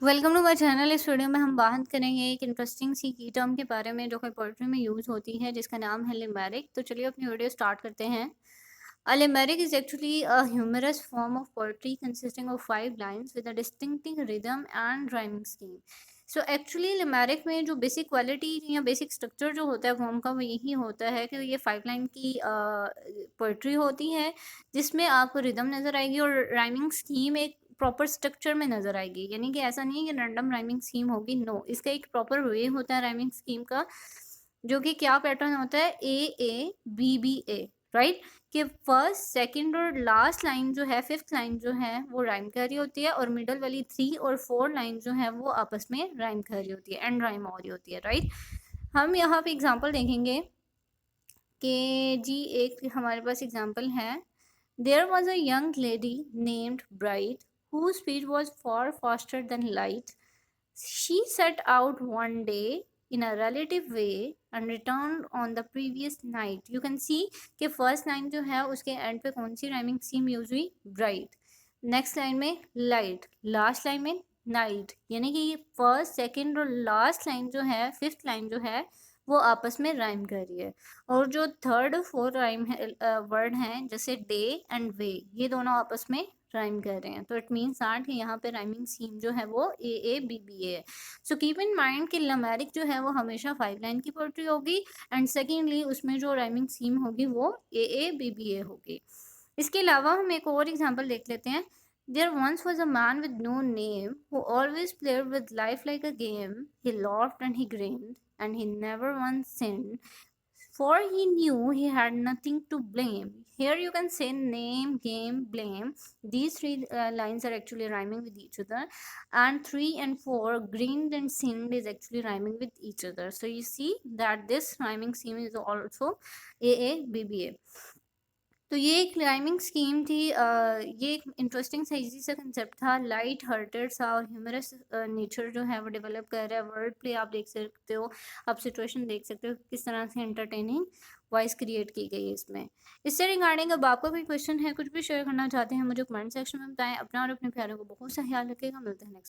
Welcome to my channel. इस video में हम बात करेंगे एक इंटरेस्टिंग सी की टर्म के बारे में जो कि पोइट्री में यूज़ होती है, जिसका नाम है लिमेरिक। तो चलिए अपनी वीडियो स्टार्ट करते हैं। A limerick is actually a humorous form of poetry consisting of 5 lines with a distinctive rhythm and rhyming scheme. So actually limerick में जो बेसिक क्वालिटी या बेसिक स्ट्रक्चर जो होता है फॉर्म का, वो यही होता है कि ये 5 लाइन की पोइट्री होती है, जिसमें आपको रिदम नज़र आएगी और राइमिंग स्कीम एक प्रॉपर स्ट्रक्चर में नज़र आएगी। यानी कि ऐसा नहीं है कि रैंडम राइमिंग स्कीम होगी, नो, इसका एक प्रॉपर वे होता है राइमिंग स्कीम का, जो कि क्या पैटर्न होता है, A A B B A, right. कि फर्स्ट सेकंड और लास्ट लाइन जो है, फिफ्थ लाइन जो है वो राइम कर रही होती है, और मिडल वाली 3 और 4 लाइन जो है वो आपस में राइम कर रही होती है, एंड राइम हो रही होती है, राइट। हम यहाँ पे एग्जांपल देखेंगे कि जी एक हमारे पास एग्जांपल है। There was a young lady named Bright whose speed was far faster than light. She set out one day in a relative way and returned on the previous night. You can see कि first line जो है उसके and पे कौन सी rhyming scheme use हुई, bright. Next line में light, last line में night. यानी कि फर्स्ट सेकंड और लास्ट लाइन जो है, फिफ्थ लाइन जो है, वो आपस में राइम कर रही है। और जो थर्ड और फोर्थ राइम है, वर्ड हैं जैसे डे एंड वे, ये दोनों आपस में राइम कर रहे हैं। तो इट मीन्स दैट कि यहाँ पे राइमिंग स्कीम जो है वो A A B B A है। सो कीप इन माइंड कि लिमेरिक जो है वो हमेशा 5 लाइन की पोइट्री होगी, एंड सेकेंडली उसमें जो राइमिंग स्कीम होगी वो A A B B A होगी। इसके अलावा हम एक और एग्जांपल देख लेते हैं। There once was a man with no name who always played with life like a game. He laughed and he grinned, and he never once sinned, for he knew he had nothing to blame. Here you can say name, game, blame. These three lines are actually rhyming with each other, and 3 and 4, grinned and sinned, is actually rhyming with each other. So you see that this rhyming scheme is also A A B B A. तो ये एक rhyming scheme थी। ये एक interesting सा easy सा concept था, light hearted सा और ह्यूमरस नेचर जो है वो डेवलप कर रहा है। वर्ड प्ले आप देख सकते हो, आप सिचुएशन देख सकते हो किस तरह से एंटरटेनिंग वॉइस क्रिएट की गई है इसमें। इससे रिगार्डिंग अब आपका कोई क्वेश्चन है, कुछ भी शेयर करना चाहते हैं, मुझे कमेंट सेक्शन में बताएं। अपना और अपने प्यारों को बहुत सा ख्याल रखिएगा। मिलते हैं नेक्स्ट।